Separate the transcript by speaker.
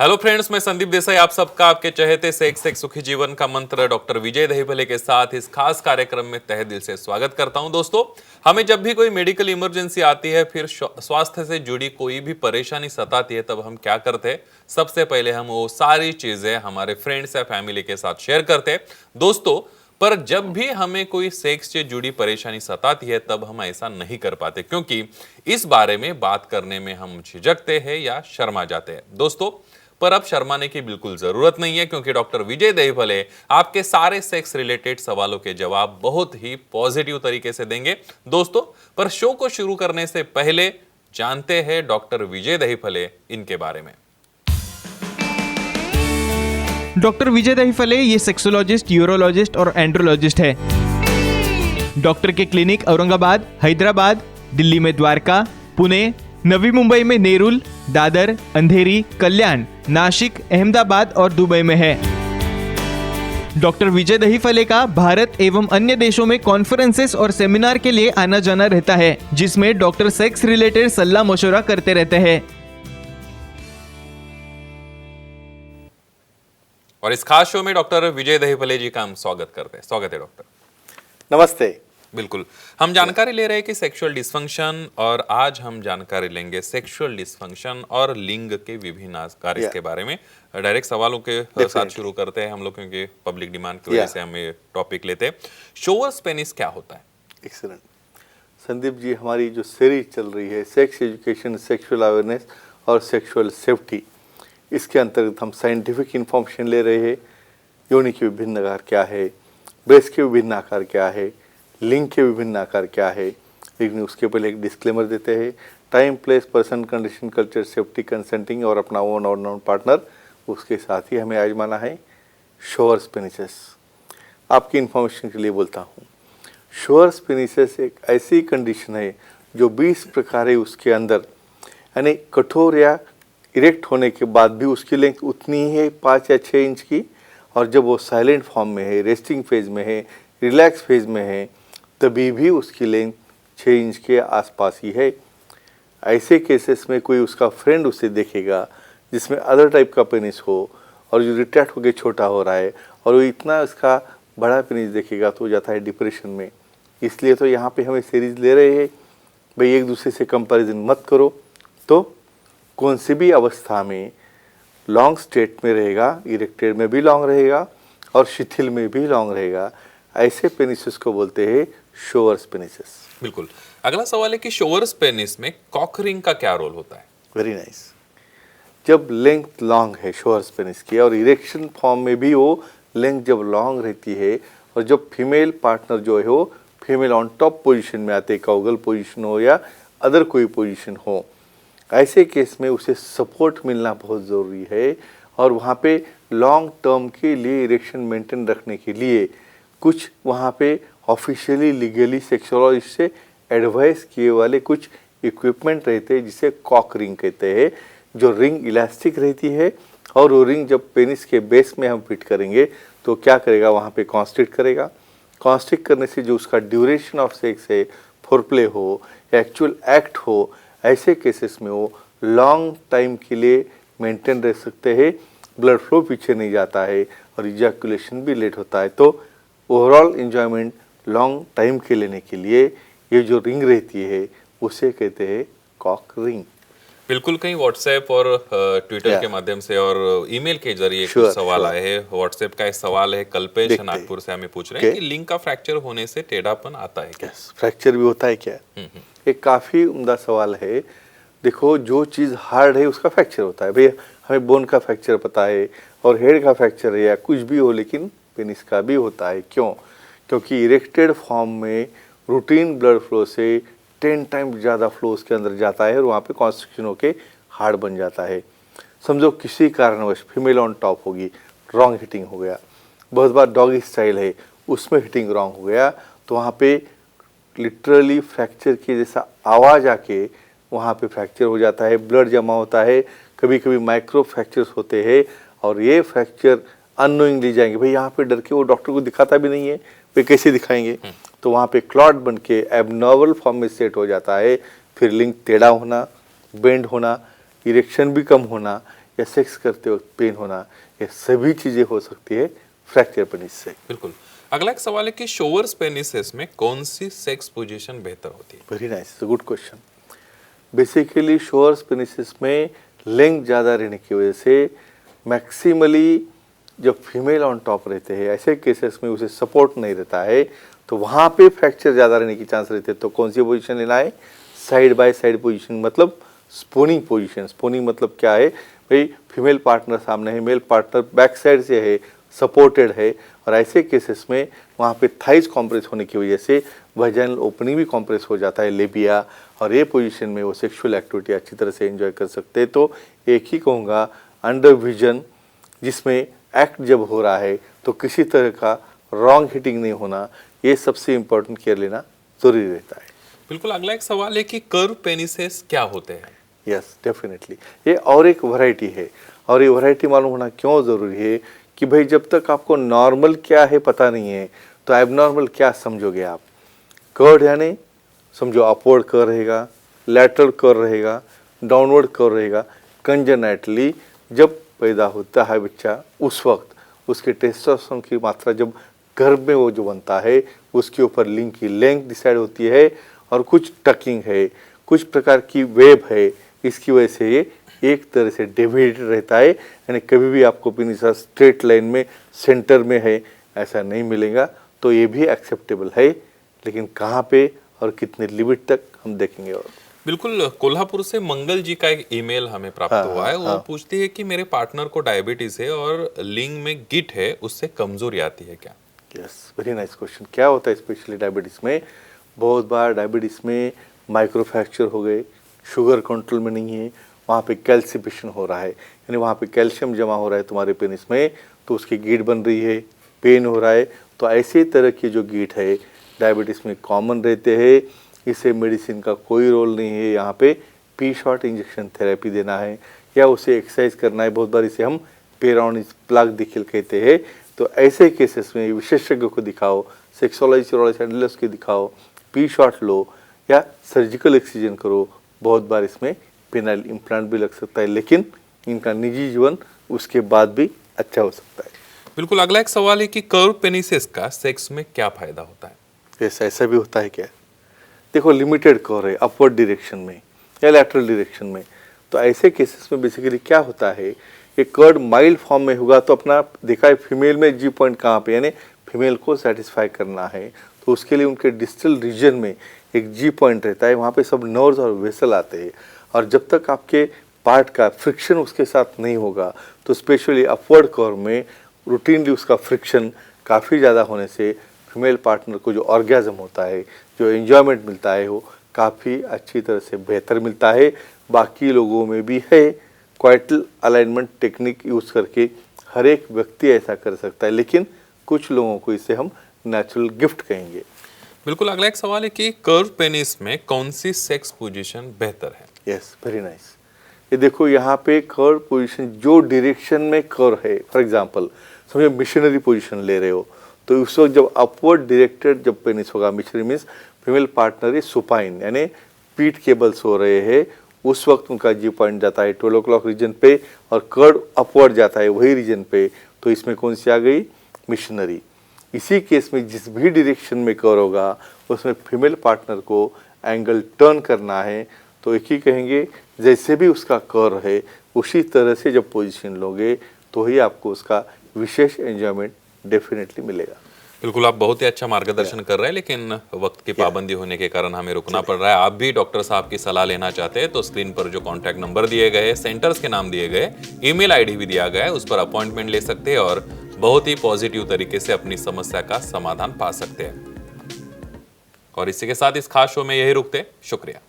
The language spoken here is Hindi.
Speaker 1: हेलो फ्रेंड्स, मैं संदीप देसाई आप सबका आपके चहेते सेक्स एक सुखी जीवन का मंत्र डॉक्टर विजय दहीभले के साथ इस खास कार्यक्रम में तहे दिल से स्वागत करता हूं। दोस्तों, हमें जब भी कोई मेडिकल इमरजेंसी आती है, फिर स्वास्थ्य से जुड़ी कोई भी परेशानी सताती है, तब हम क्या करते हैं? सबसे पहले हम वो सारी चीजें हमारे फ्रेंड्स या फैमिली के साथ शेयर करते हैं। दोस्तों, पर जब भी हमें कोई सेक्स से जुड़ी परेशानी सताती है, तब हम ऐसा नहीं कर पाते, क्योंकि इस बारे में बात करने में हम झिझकते हैं या शर्मा जाते हैं। दोस्तों, पर अब शर्माने की बिल्कुल जरूरत नहीं है, क्योंकि डॉक्टर विजय दहीभले आपके सारे सेक्स रिलेटेड सवालों के जवाब बहुत ही पॉजिटिव तरीके से देंगे। दोस्तों, पर शो को शुरू करने से पहले जानते हैं डॉक्टर विजय दहीभले इनके बारे में।
Speaker 2: डॉक्टर विजय दहीभले ये सेक्सोलॉजिस्ट, यूरोलॉजिस्ट और एंड्रोलॉजिस्ट है। डॉक्टर के क्लिनिक औरंगाबाद, हैदराबाद, दिल्ली में द्वारका, पुणे, नवी मुंबई में नेरुल, दादर, अंधेरी, कल्याण, नासिक, अहमदाबाद और दुबई में है। डॉक्टर विजय दहीभले का भारत एवं अन्य देशों में कॉन्फ्रेंसेस और सेमिनार के लिए आना जाना रहता है, जिसमें डॉक्टर सेक्स रिलेटेड सलाह मशवरा करते रहते हैं।
Speaker 1: और इस खास शो में डॉक्टर विजय दहीभले जी का हम स्वागत करते हैं। स्वागत है डॉक्टर।
Speaker 3: नमस्ते।
Speaker 1: बिल्कुल, हम जानकारी ले रहे हैं कि सेक्सुअल डिस्फंक्शन, और आज हम जानकारी लेंगे सेक्सुअल डिस्फंक्शन और लिंग के विभिन्न आकार के बारे में। डायरेक्ट सवालों के साथ शुरू करते हैं हम लोग, क्योंकि पब्लिक डिमांड की वजह से हम ये टॉपिक लेते हैं। शोवर्स पेनिस क्या होता है?
Speaker 3: एक्सीलेंट संदीप जी, हमारी जो सीरीज चल रही है सेक्स एजुकेशन, सेक्सुअल अवेयरनेस और सेक्सुअल सेफ्टी, इसके अंतर्गत हम साइंटिफिक इंफॉर्मेशन ले रहे हैं। योनि के विभिन्न आकार क्या है, ब्रेस्ट के विभिन्न आकार क्या है, लिंग के विभिन्न आकार क्या है, लेकिन उसके पहले एक डिस्क्लेमर देते हैं। Time, place, person, condition, culture, safety, consenting और अपना ओन और नॉन पार्टनर, उसके साथ ही हमें आजमाना है। शोवर्स पेनिसेस, आपकी इंफॉर्मेशन के लिए बोलता हूँ। शोवर्स पेनिसेस एक ऐसी कंडीशन है जो 20 प्रकार है उसके अंदर, यानी कठोर या इरेक्ट होने के बाद भी उसकी लेंथ उतनी ही है 5 या 6 इंच की, और जब वो साइलेंट फॉर्म में है, रेस्टिंग फेज में है, रिलैक्स फेज में है, तभी भी उसकी लेंथ 6 इंच के आसपास ही है। ऐसे केसेस में कोई उसका फ्रेंड उसे देखेगा जिसमें अदर टाइप का पेनिस हो और जो रिट्रैक्ट होकर छोटा हो रहा है, और वो इतना उसका बड़ा पेनिस देखेगा तो हो जाता है डिप्रेशन में। इसलिए तो यहाँ पे हमें सीरीज ले रहे हैं भाई, एक दूसरे से कंपैरिजन मत करो। तो कौन सी भी अवस्था में लॉन्ग स्टेट में रहेगा, इरेक्टेड में भी लॉन्ग रहेगा और शिथिल में भी लॉन्ग रहेगा, ऐसे पेनिसेस को बोलते हैं शोवर्स पेनिसेस।
Speaker 1: बिल्कुल। अगला सवाल है कि शोवर्स पेनिस में कॉक रिंग का क्या रोल होता है?
Speaker 3: Very nice. जब लेंथ लॉन्ग है शोवर्स पेनिस की, और इरेक्शन फॉर्म में भी वो लेंथ जब लॉन्ग रहती है, और जब फीमेल पार्टनर जो है वो फीमेल ऑन टॉप पोजीशन में आते, काउगल पोजीशन हो या अदर कोई पोजीशन हो, ऐसे केस में उसे सपोर्ट मिलना बहुत ज़रूरी है। और वहाँ पे लॉन्ग टर्म के लिए इरेक्शन मेंटेन रखने के लिए कुछ वहाँ पे ऑफिशियली लीगली सेक्सोलॉजिस्ट से एडवाइस किए वाले कुछ इक्विपमेंट रहते हैं, जिसे कॉक रिंग कहते हैं, जो रिंग इलास्टिक रहती है, और वो रिंग जब पेनिस के बेस में हम फिट करेंगे तो क्या करेगा, वहाँ पे कॉन्स्ट्रिक्ट करेगा। कॉन्स्ट्रिक्ट करने से जो उसका ड्यूरेशन ऑफ सेक्स है, फोरप्ले हो या एक्चुअल एक्ट हो, ऐसे केसेस में वो लॉन्ग टाइम के लिए मेंटेन रह सकते हैं, ब्लड फ्लो पीछे नहीं जाता है और इजैकुलेशन भी लेट होता है। तो ओवरऑल एंजॉयमेंट लॉन्ग टाइम के लेने के लिए ये जो रिंग रहती है उसे कहते हैं कॉक रिंग।
Speaker 1: बिल्कुल, कहीं व्हाट्सएप और ट्विटर के माध्यम से और ईमेल के जरिए कुछ सवाल आए हैं। व्हाट्सएप का एक सवाल है, कल्पेश नागपुर से हमें पूछ रहे हैं कि लिंग का फ्रैक्चर होने से टेढ़ापन आता है क्या?
Speaker 3: फ्रैक्चर भी होता है क्या? एक काफ़ी उम्दा सवाल है। देखो, जो चीज़ हार्ड है उसका फ्रैक्चर होता है। भाई, हमें बोन का फ्रैक्चर पता है और हेड का फ्रैक्चर है या कुछ भी हो, लेकिन पेनिस का भी होता है। क्यों? क्योंकि इरेक्टेड फॉर्म में रूटीन ब्लड फ्लो से 10 टाइम ज़्यादा फ्लो उसके अंदर जाता है और वहाँ पे कॉन्स्ट्रिक्शन होके हार्ड बन जाता है। समझो किसी कारणवश फीमेल ऑन टॉप होगी, रॉन्ग हिटिंग हो गया, बहुत बार डॉगी स्टाइल है उसमें हिटिंग रॉन्ग हो गया, तो वहाँ पे लिटरली फ्रैक्चर की जैसा आवाज़ आके वहाँ पे फ्रैक्चर हो जाता है, ब्लड जमा होता है, कभी कभी माइक्रो फ्रैक्चर्स होते हैं, और ये फ्रैक्चर अननोइंगली जाएंगे। भाई, यहाँ पे डर के वो डॉक्टर को दिखाता भी नहीं है, वे कैसे दिखाएंगे? तो वहाँ पे क्लॉट बन के एबनॉर्मल फॉर्म में सेट हो जाता है। फिर लिंग टेढ़ा होना, बेंड होना, इरेक्शन भी कम होना, या सेक्स करते वक्त पेन होना, ये सभी चीज़ें हो सकती है फ्रैक्चर पेनिस से।
Speaker 1: बिल्कुल। अगला एक सवाल है कि शोवर्स पेनिसेस में कौन सी सेक्स पोजीशन बेहतर होती है?
Speaker 3: Very nice, good question. Basically शोवर्स पेनिसेस में लेंथ ज़्यादा रहने की वजह से मैक्सिमली जब फीमेल ऑन टॉप रहते हैं, ऐसे केसेस में उसे सपोर्ट नहीं रहता है, तो वहाँ पे फ्रैक्चर ज़्यादा रहने की चांस रहते हैं। तो कौन सी पोजीशन लेना है? साइड बाय साइड पोजीशन, मतलब स्पूनिंग पोजीशन। स्पूनिंग मतलब क्या है भाई, फीमेल पार्टनर सामने है, मेल पार्टनर बैक साइड से है, सपोर्टेड है, और ऐसे केसेस में वहाँ पे थाइज कॉम्प्रेस होने की वजह से वजाइनल ओपनिंग भी कॉम्प्रेस हो जाता है, लेबिया, और ये पोजीशन में वो सेक्सुअल एक्टिविटी अच्छी तरह से एंजॉय कर सकते हैं। तो एक ही कहूँगा, अंडर विजन जिसमें एक्ट जब हो रहा है तो किसी तरह का रॉन्ग हिटिंग नहीं होना, ये सबसे इम्पोर्टेंट केयर लेना जरूरी रहता है।
Speaker 1: बिल्कुल। अगला एक सवाल है कि कर्व पेनिसेस क्या होते हैं?
Speaker 3: यस, डेफिनेटली ये और एक वैरायटी है, और ये वैरायटी मालूम होना क्यों ज़रूरी है कि भाई जब तक आपको नॉर्मल क्या है पता नहीं है, तो एबनॉर्मल क्या समझोगे आप? कर्व यानी समझो अपवर्ड कर्व रहेगा, लैटरल कर्व रहेगा, डाउनवर्ड कर्व रहेगा। कंजेनाइटली जब पैदा होता है बच्चा, उस वक्त उसके टेस्टोस्टेरोन की मात्रा जब गर्भ में वो जो बनता है, उसके ऊपर लिंग की लेंथ डिसाइड होती है, और कुछ टकिंग है, कुछ प्रकार की वेब है, इसकी वजह से ये एक तरह से डेविएटेड रहता है। यानी कभी भी आपको पेनिस स्ट्रेट लाइन में सेंटर में है ऐसा नहीं मिलेगा। तो ये भी एक्सेप्टेबल है, लेकिन कहाँ पे और कितने लिमिट तक हम देखेंगे। और
Speaker 1: बिल्कुल। कोल्हापुर से मंगल जी का एक ईमेल हमें प्राप्त हुआ है। वो पूछती है कि मेरे पार्टनर को डायबिटीज है और लिंग में गिट है, उससे कमजोरी आती है क्या?
Speaker 3: Yes, very nice question. क्या होता है स्पेशली डायबिटीज़ में, बहुत बार डायबिटीज़ में माइक्रो फ्रैक्चर हो गए, शुगर कंट्रोल में नहीं है, वहाँ पे कैल्सिफिकेशन हो रहा है, यानी वहाँ पे कैल्शियम जमा हो रहा है तुम्हारे पेनिस में, तो उसकी गीट बन रही है, पेन हो रहा है। तो ऐसे तरह की जो गीट है डायबिटीज़ में कॉमन रहते हैं। इसे मेडिसिन का कोई रोल नहीं है, यहाँ पे पी शॉट इंजेक्शन थेरेपी देना है या उसे एक्सरसाइज करना है। बहुत बार इसे हम पेराउनिस प्लग दिखिल कहते हैं। तो ऐसे केसेस में विशेषज्ञ को दिखाओ, सेक्सोलॉजिस्ट एनालिस्ट को दिखाओ, पी शॉट लो या सर्जिकल एक्सीजन करो। बहुत बार इसमें पेनाइल इम्प्लांट भी लग सकता है, लेकिन इनका निजी जीवन उसके बाद भी अच्छा हो सकता है।
Speaker 1: बिल्कुल। अगला एक सवाल है कि कर्व पेनिसेस का सेक्स में क्या फायदा होता है?
Speaker 3: ऐसा भी होता है क्या? देखो, लिमिटेड कर्व है अपवर्ड डायरेक्शन में या लैटरल डायरेक्शन में, तो ऐसे केसेस में बेसिकली क्या होता है, ये कर्व माइल्ड फॉर्म में होगा तो अपना देखा है फीमेल में जी पॉइंट कहाँ पे, यानी फीमेल को सेटिस्फाई करना है, तो उसके लिए उनके डिस्टल रीजन में एक जी पॉइंट रहता है, वहाँ पे सब नर्व्स और वेसल आते हैं। और जब तक आपके पार्ट का फ्रिक्शन उसके साथ नहीं होगा, तो स्पेशली अपवर्ड कर्व में रूटीनली उसका फ्रिक्शन काफ़ी ज़्यादा होने से फीमेल पार्टनर को जो ऑर्गेज़म होता है, जो एंजॉयमेंट मिलता है, वो काफ़ी अच्छी तरह से बेहतर मिलता है। बाकी लोगों में भी है, क्वाइटल अलाइनमेंट टेक्निक यूज़ करके हर एक व्यक्ति ऐसा कर सकता है, लेकिन कुछ लोगों को इसे हम नेचुरल गिफ्ट कहेंगे।
Speaker 1: बिल्कुल। अगला एक सवाल है कि कर्व पेनिस में कौन सी सेक्स पोजीशन बेहतर है?
Speaker 3: Yes, very nice. ये देखो, यहाँ पे कर्व पोजीशन जो डायरेक्शन में कर्व है, फॉर एग्जांपल समझो मिशनरी पोजीशन ले रहे हो, तो उस वक्त जब अपवर्ड डायरेक्टेड जब पेनिस होगा, missionary means female partner is supine, यानी पीठ केबल्स हो रहे हैं, उस वक्त उनका जी पॉइंट जाता है 12 o'clock रीजन पे और कर्व अपवर्ड जाता है वही रीजन पे। तो इसमें कौन सी आ गई? मिशनरी। इसी केस में जिस भी डायरेक्शन में कर्व होगा उसमें फीमेल पार्टनर को एंगल टर्न करना है, तो एक ही कहेंगे जैसे भी उसका कर्व है उसी तरह से जब पोजीशन लोगे तो ही आपको उसका विशेष एंजॉयमेंट डेफिनेटली मिलेगा।
Speaker 1: बिल्कुल। आप बहुत ही अच्छा मार्गदर्शन कर रहे हैं, लेकिन वक्त की पाबंदी होने के कारण हमें रुकना पड़ रहा है। आप भी डॉक्टर साहब की सलाह लेना चाहते हैं तो स्क्रीन पर जो कॉन्टैक्ट नंबर दिए गए, सेंटर्स के नाम दिए गए, ईमेल आईडी भी दिया गया है, उस पर अपॉइंटमेंट ले सकते हैं और बहुत ही पॉजिटिव तरीके से अपनी समस्या का समाधान पा सकते हैं। और इसी के साथ इस खास शो में यही रुकते हैं। शुक्रिया।